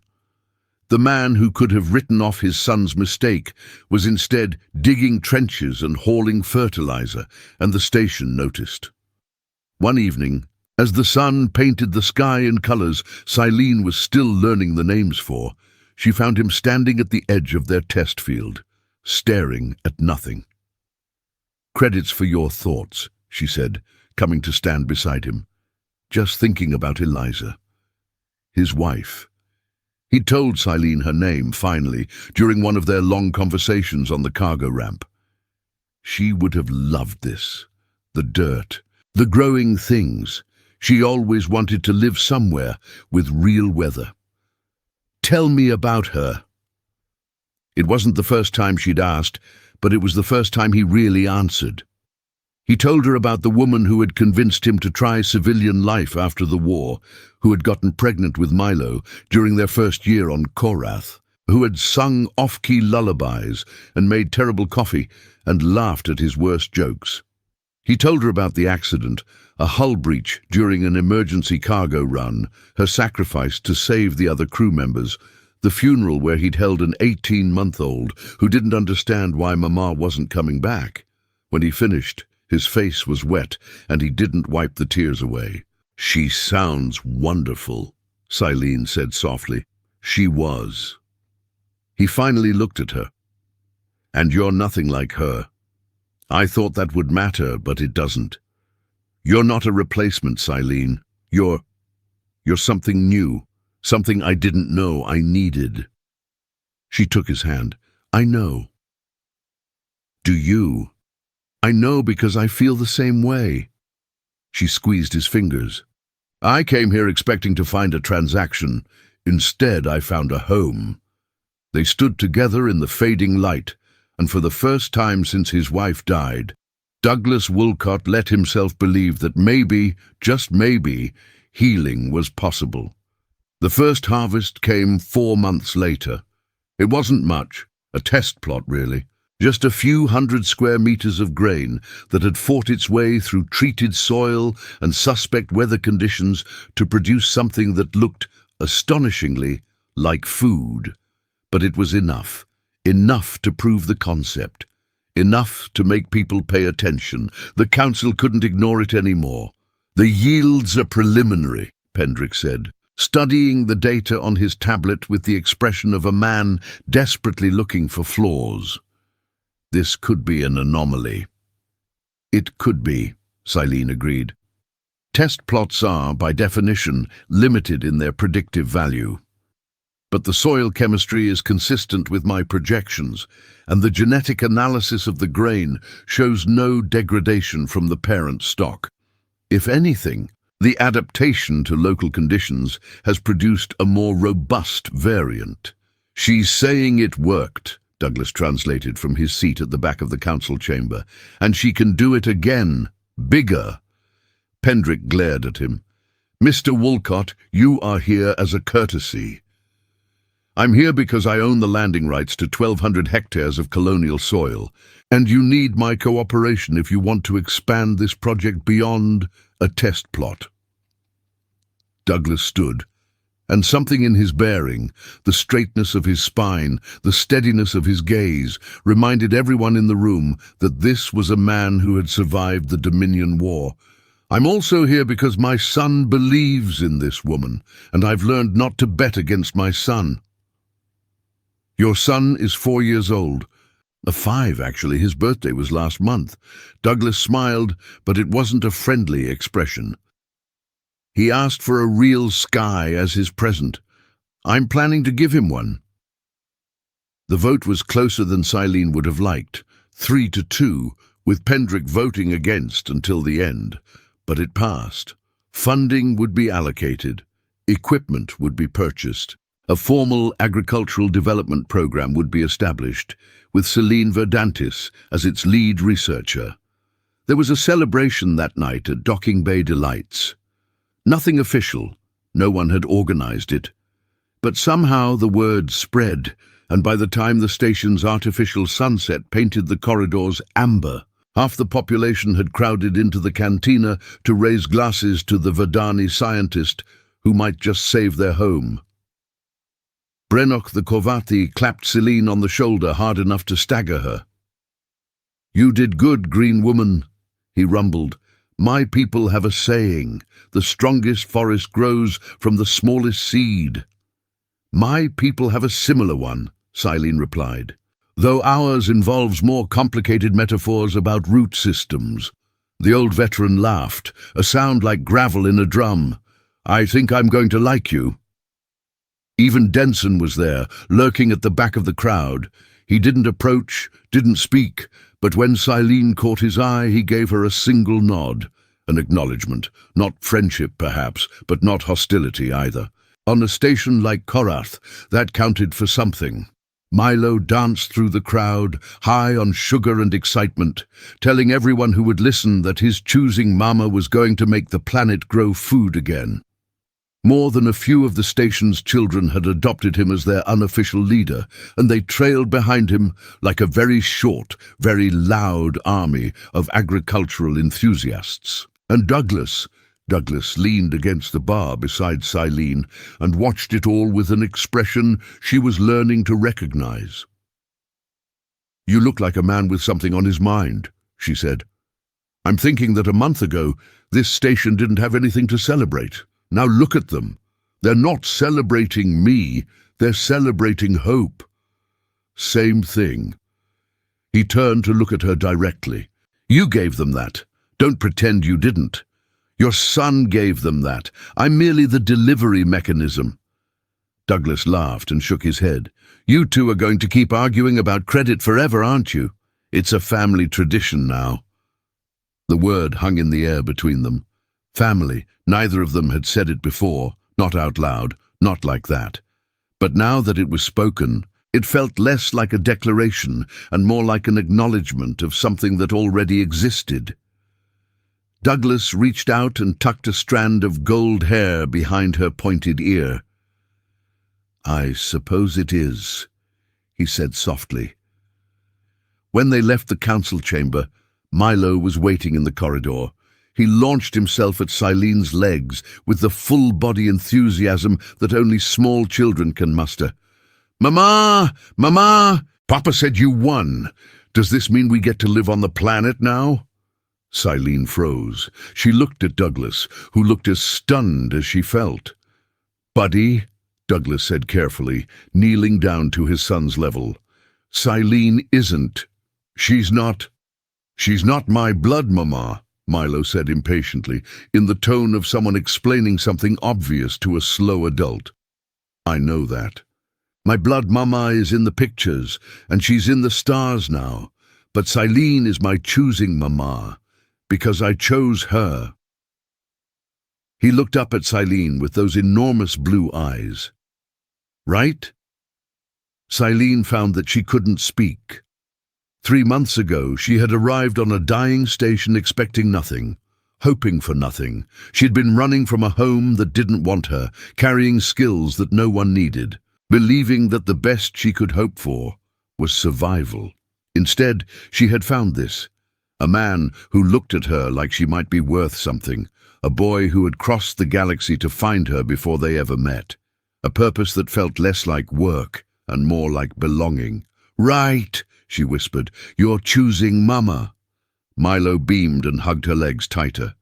The man who could have written off his son's mistake was instead digging trenches and hauling fertilizer, and the station noticed. One evening, as the sun painted the sky in colors Celine was still learning the names for, she found him standing at the edge of their test field, staring at nothing. "Credits for your thoughts," she said, coming to stand beside him. "Just thinking about Eliza." His wife. He'd told Celine her name, finally, during one of their long conversations on the cargo ramp. She would have loved this. The dirt, the growing things. She always wanted to live somewhere with real weather. "Tell me about her." It wasn't the first time she'd asked, but it was the first time he really answered. He told her about the woman who had convinced him to try civilian life after the war, who had gotten pregnant with Milo during their first year on Korath, who had sung off-key lullabies and made terrible coffee and laughed at his worst jokes. He told her about the accident, a hull breach during an emergency cargo run, her sacrifice to save the other crew members, the funeral where he'd held an 18-month-old who didn't understand why Mama wasn't coming back. When he finished, his face was wet and he didn't wipe the tears away. "She sounds wonderful," Celine said softly. She was. He finally looked at her. "And you're nothing like her. I thought that would matter, but it doesn't. You're not a replacement, Celine. You're something new, something I didn't know I needed." She took his hand. "I know." "Do you?" "I know because I feel the same way." She squeezed his fingers. "I came here expecting to find a transaction. Instead, I found a home." They stood together in the fading light, and for the first time since his wife died, Douglas Woolcott let himself believe that maybe, just maybe, healing was possible. The first harvest came 4 months later. It wasn't much, a test plot really. Just a few 100 square meters of grain that had fought its way through treated soil and suspect weather conditions to produce something that looked astonishingly like food. But it was enough to prove the concept, enough to make people pay attention. The council couldn't ignore it anymore. "The yields are preliminary," Pendrick said, studying the data on his tablet with the expression of a man desperately looking for flaws. "This could be an anomaly." "It could be," Celine agreed. "Test plots are, by definition, limited in their predictive value." But the soil chemistry is consistent with my projections, and the genetic analysis of the grain shows no degradation from the parent stock. If anything, the adaptation to local conditions has produced a more robust variant. "She's saying it worked," Douglas translated from his seat at the back of the council chamber, "and she can do it again, bigger." Pendrick glared at him. "Mr. Wolcott, you are here as a courtesy." "I'm here because I own the landing rights to 1,200 hectares of colonial soil, and you need my cooperation if you want to expand this project beyond a test plot." Douglas stood, and something in his bearing, the straightness of his spine, the steadiness of his gaze, reminded everyone in the room that this was a man who had survived the Dominion War. "I'm also here because my son believes in this woman, and I've learned not to bet against my son." "Your son is 4 years old." 5, actually. His birthday was last month. Douglas smiled, but it wasn't a friendly expression. "He asked for a real sky as his present. I'm planning to give him one." The vote was closer than Silene would have liked, 3-2, with Pendrick voting against until the end. But it passed. Funding would be allocated. Equipment would be purchased. A formal agricultural development program would be established, with Celine Verdantis as its lead researcher. There was a celebration that night at Docking Bay Delights. Nothing official, no one had organized it. But somehow the word spread, and by the time the station's artificial sunset painted the corridors amber, half the population had crowded into the cantina to raise glasses to the Verdani scientist who might just save their home. Brenoch the Corvati clapped Celine on the shoulder hard enough to stagger her. "You did good, green woman," he rumbled. "My people have a saying, the strongest forest grows from the smallest seed." "My people have a similar one," Silene replied, "though ours involves more complicated metaphors about root systems." The old veteran laughed, a sound like gravel in a drum. "I think I'm going to like you." Even Denson was there, lurking at the back of the crowd. He didn't approach, didn't speak, but when Silene caught his eye, he gave her a single nod, an acknowledgement, not friendship perhaps, but not hostility either. On a station like Korath, that counted for something. Milo danced through the crowd, high on sugar and excitement, telling everyone who would listen that his choosing Mama was going to make the planet grow food again. More than a few of the station's children had adopted him as their unofficial leader, and they trailed behind him like a very short, very loud army of agricultural enthusiasts. And Douglas leaned against the bar beside Silene and watched it all with an expression she was learning to recognize. "You look like a man with something on his mind," she said. "I'm thinking that a month ago, this station didn't have anything to celebrate. Now look at them. They're not celebrating me, they're celebrating hope." "Same thing." He turned to look at her directly. "You gave them that. Don't pretend you didn't. Your son gave them that. I'm merely the delivery mechanism." Douglas laughed and shook his head. "You two are going to keep arguing about credit forever, aren't you? It's a family tradition now." The word hung in the air between them. Family. Neither of them had said it before, not out loud, not like that. But now that it was spoken, it felt less like a declaration and more like an acknowledgement of something that already existed. Douglas reached out and tucked a strand of gold hair behind her pointed ear. "I suppose it is," he said softly. When they left the council chamber, Milo was waiting in the corridor. He launched himself at Silene's legs with the full-body enthusiasm that only small children can muster. "Mama! Mama! Papa said you won. Does this mean we get to live on the planet now?" Silene froze. She looked at Douglas, who looked as stunned as she felt. "Buddy," Douglas said carefully, kneeling down to his son's level. "Silene isn't. She's not my blood, Mama," Milo said impatiently, in the tone of someone explaining something obvious to a slow adult. "I know that." My blood mama is in the pictures, and she's in the stars now. But Silene is my choosing mama, because I chose her." He looked up at Silene with those enormous blue eyes. "Right?" Silene found that she couldn't speak. 3 months ago, she had arrived on a dying station expecting nothing, hoping for nothing. She'd been running from a home that didn't want her, carrying skills that no one needed, believing that the best she could hope for was survival. Instead, she had found this, a man who looked at her like she might be worth something, a boy who had crossed the galaxy to find her before they ever met, a purpose that felt less like work and more like belonging. "Right," she whispered, "you're choosing Mama." Milo beamed and hugged her legs tighter.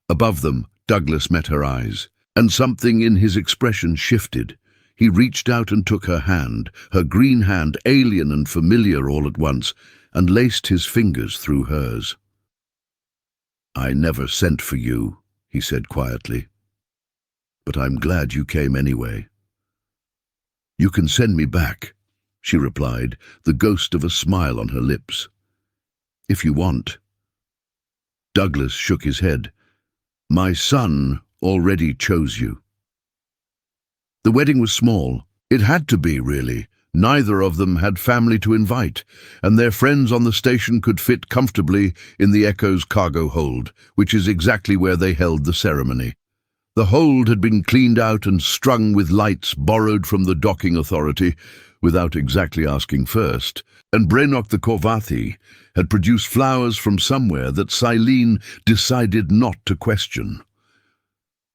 Above them, Douglas met her eyes, and something in his expression shifted. He reached out and took her hand, her green hand, alien and familiar all at once, and laced his fingers through hers. "I never sent for you," he said quietly, "but I'm glad you came anyway." "You can send me back," she replied, the ghost of a smile on her lips. "If you want." Douglas shook his head. "My son already chose you." The wedding was small. It had to be, really. Neither of them had family to invite, and their friends on the station could fit comfortably in the Echo's cargo hold, which is exactly where they held the ceremony. The hold had been cleaned out and strung with lights borrowed from the docking authority, without exactly asking first, and Brainoc the Corvathi had produced flowers from somewhere that Silene decided not to question.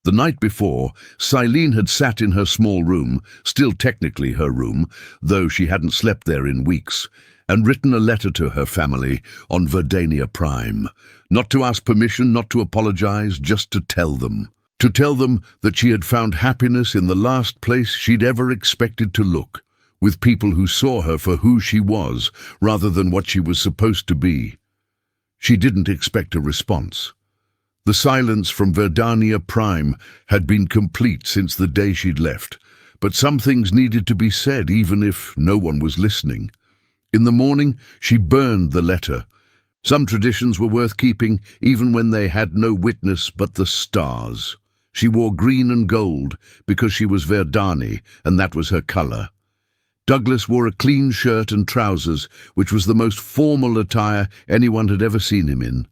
The night before, Silene had sat in her small room, still technically her room, though she hadn't slept there in weeks, and written a letter to her family on Verdania Prime. Not to ask permission, not to apologize, just to tell them. To tell them that she had found happiness in the last place she'd ever expected to look, with people who saw her for who she was, rather than what she was supposed to be. She didn't expect a response. The silence from Verdania Prime had been complete since the day she'd left, but some things needed to be said even if no one was listening. In the morning, she burned the letter. Some traditions were worth keeping, even when they had no witness but the stars. She wore green and gold because she was Verdani, and that was her color. Douglas wore a clean shirt and trousers, which was the most formal attire anyone had ever seen him in.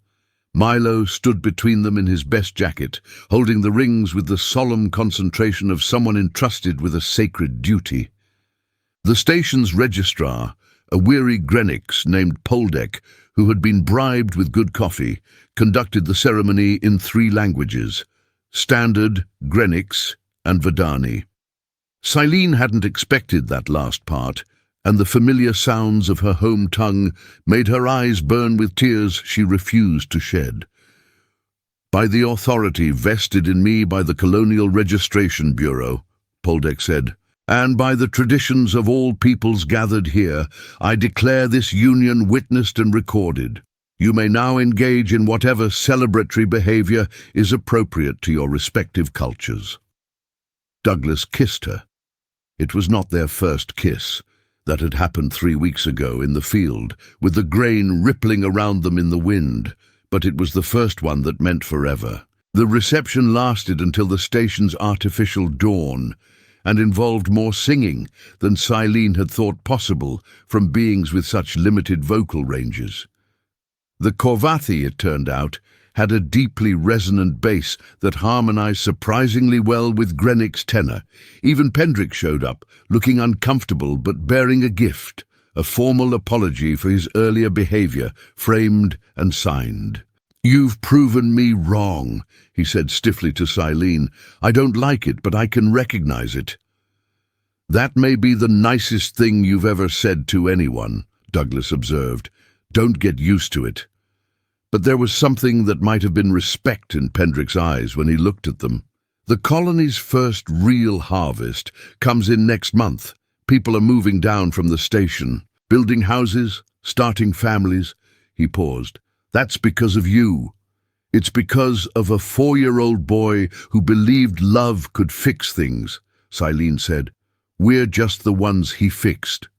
Milo stood between them in his best jacket, holding the rings with the solemn concentration of someone entrusted with a sacred duty. The station's registrar, a weary Grenix named Poldek, who had been bribed with good coffee, conducted the ceremony in 3 languages: Standard, Grenix, and Verdani. Silene hadn't expected that last part, and the familiar sounds of her home tongue made her eyes burn with tears she refused to shed. "By the authority vested in me by the Colonial Registration Bureau," Poldek said, "and by the traditions of all peoples gathered here, I declare this union witnessed and recorded. You may now engage in whatever celebratory behavior is appropriate to your respective cultures." Douglas kissed her. It was not their first kiss. That had happened 3 weeks ago in the field, with the grain rippling around them in the wind, but it was the first one that meant forever. The reception lasted until the station's artificial dawn, and involved more singing than Silene had thought possible from beings with such limited vocal ranges. The Corvathi, it turned out, had a deeply resonant bass that harmonized surprisingly well with Grenix's tenor. Even Pendrick showed up, looking uncomfortable but bearing a gift, a formal apology for his earlier behavior, framed and signed. "You've proven me wrong," he said stiffly to Silene. "I don't like it, but I can recognize it." "That may be the nicest thing you've ever said to anyone," Douglas observed. "Don't get used to it." But there was something that might have been respect in Pendrick's eyes when he looked at them. "The colony's first real harvest comes in next month. People are moving down from the station, building houses, starting families." He paused. "That's because of you. It's because of a 4-year-old boy who believed love could fix things," Silene said. We're just the ones he fixed.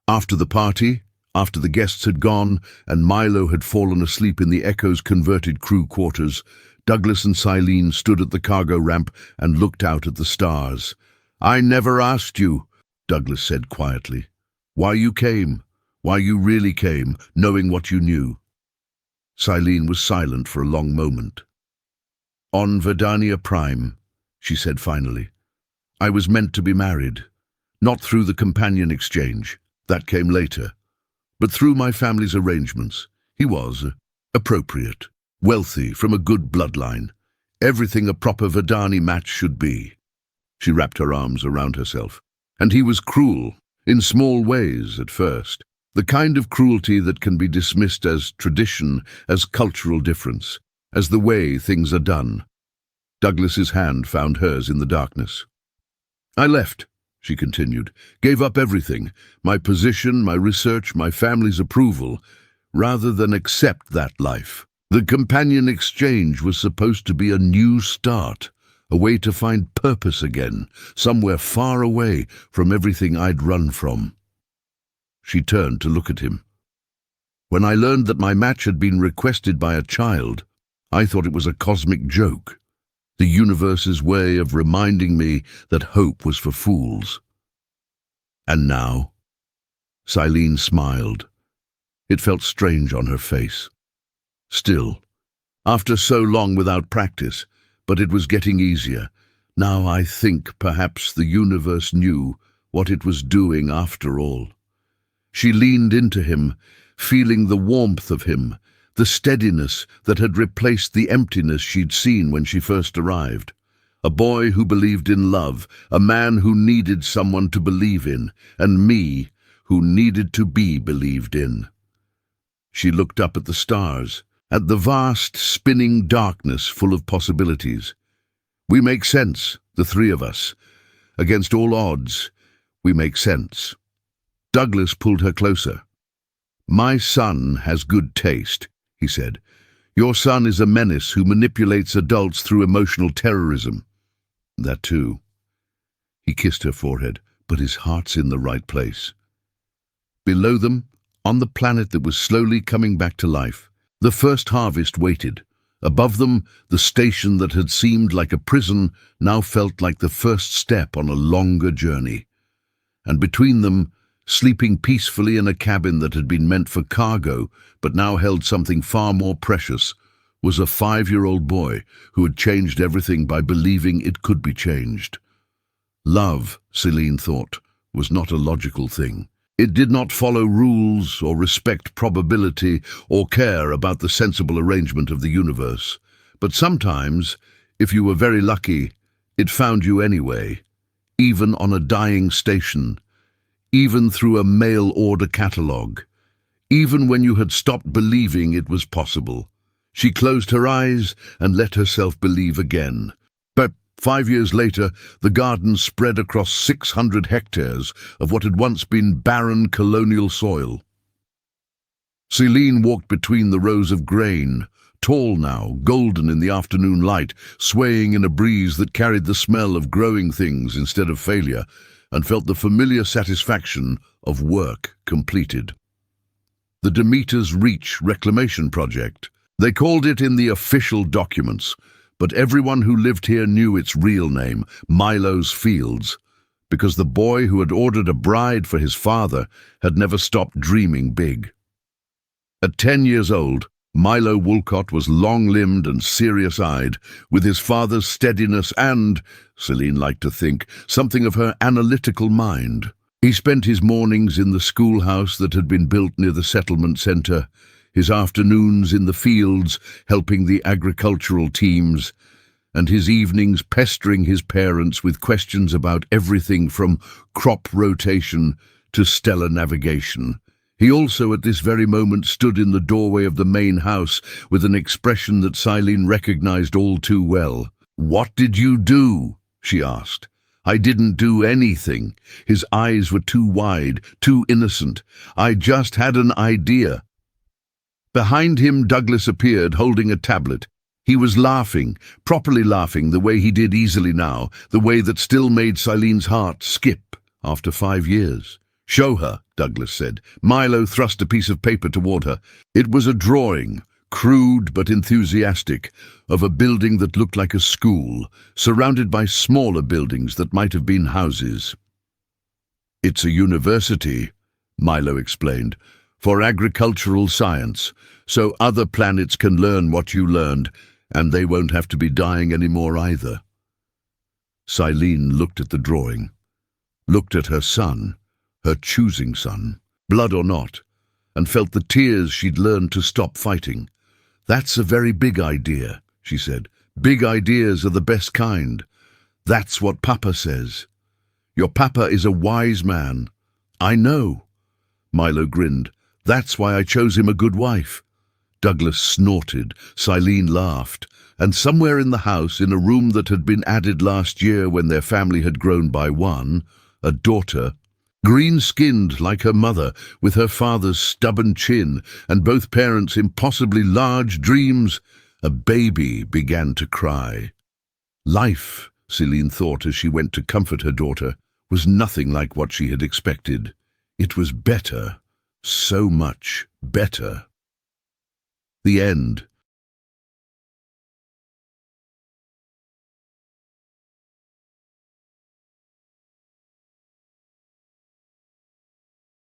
After the party, after the guests had gone and Milo had fallen asleep in the Echo's converted crew quarters, Douglas and Silene stood at the cargo ramp and looked out at the stars. "I never asked you," Douglas said quietly. "Why you came, why you really came, knowing what you knew." Silene was silent for a long moment. "On Verdania Prime," she said finally, "I was meant to be married, not through the companion exchange, that came later, but through my family's arrangements. He was appropriate, wealthy, from a good bloodline, everything a proper Verdani match should be." She wrapped her arms around herself. "And he was cruel, in small ways at first. The kind of cruelty that can be dismissed as tradition, as cultural difference, as the way things are done." Douglas's hand found hers in the darkness. "I left," she continued, "gave up everything, my position, my research, my family's approval, rather than accept that life. The companion exchange was supposed to be a new start, a way to find purpose again, somewhere far away from everything I'd run from." She turned to look at him. "When I learned that my match had been requested by a child, I thought it was a cosmic joke, the universe's way of reminding me that hope was for fools. And now?" Silene smiled. It felt strange on her face. "Still, after so long without practice, but it was getting easier. Now I think perhaps the universe knew what it was doing after all." She leaned into him, feeling the warmth of him, the steadiness that had replaced the emptiness she'd seen when she first arrived. A boy who believed in love, a man who needed someone to believe in, and me, who needed to be believed in. She looked up at the stars, at the vast, spinning darkness full of possibilities. "We make sense, the three of us. Against all odds, we make sense." Douglas pulled her closer. "My son has good taste," he said. "Your son is a menace who manipulates adults through emotional terrorism." "That too." He kissed her forehead, but his heart's in the right place. Below them, on the planet that was slowly coming back to life, the first harvest waited. Above them, the station that had seemed like a prison now felt like the first step on a longer journey. And between them, sleeping peacefully in a cabin that had been meant for cargo but now held something far more precious, was a 5-year-old boy who had changed everything by believing it could be changed. Love, Silene thought, was not a logical thing. It did not follow rules or respect probability or care about the sensible arrangement of the universe. But sometimes, if you were very lucky, it found you anyway, even on a dying station, even through a mail-order catalogue, even when you had stopped believing it was possible. She closed her eyes and let herself believe again. But 5 years later, the garden spread across 600 hectares of what had once been barren colonial soil. Silene walked between the rows of grain, tall now, golden in the afternoon light, swaying in a breeze that carried the smell of growing things instead of failure, and felt the familiar satisfaction of work completed. The Demeter's Reach Reclamation Project. They called it in the official documents, but everyone who lived here knew its real name, Milo's Fields, because the boy who had ordered a bride for his father had never stopped dreaming big. At 10 years old, Milo Woolcott was long-limbed and serious-eyed, with his father's steadiness and, Silene liked to think, something of her analytical mind. He spent his mornings in the schoolhouse that had been built near the settlement centre, his afternoons in the fields helping the agricultural teams, and his evenings pestering his parents with questions about everything from crop rotation to stellar navigation. He also at this very moment stood in the doorway of the main house with an expression that Silene recognized all too well. "What did you do?" she asked. "I didn't do anything." His eyes were too wide, too innocent. "I just had an idea." Behind him, Douglas appeared, holding a tablet. He was laughing, properly laughing, the way he did easily now, the way that still made Silene's heart skip. after 5 years. "Show her," Douglas said. Milo thrust a piece of paper toward her. It was a drawing, crude but enthusiastic, of a building that looked like a school, surrounded by smaller buildings that might have been houses. "It's a university," Milo explained, "for agricultural science, so other planets can learn what you learned, and they won't have to be dying anymore either." Silene looked at the drawing, looked at her son, her choosing son, blood or not, and felt the tears she'd learned to stop fighting. "That's a very big idea," she said. "Big ideas are the best kind. That's what Papa says. Your Papa is a wise man." "I know." Milo grinned. "That's why I chose him a good wife." Douglas snorted. Silene laughed. And somewhere in the house, in a room that had been added last year when their family had grown by one, a daughter, green-skinned like her mother, with her father's stubborn chin and both parents' impossibly large dreams, a baby began to cry. Life, Celine thought as she went to comfort her daughter, was nothing like what she had expected. It was better, so much better. The end.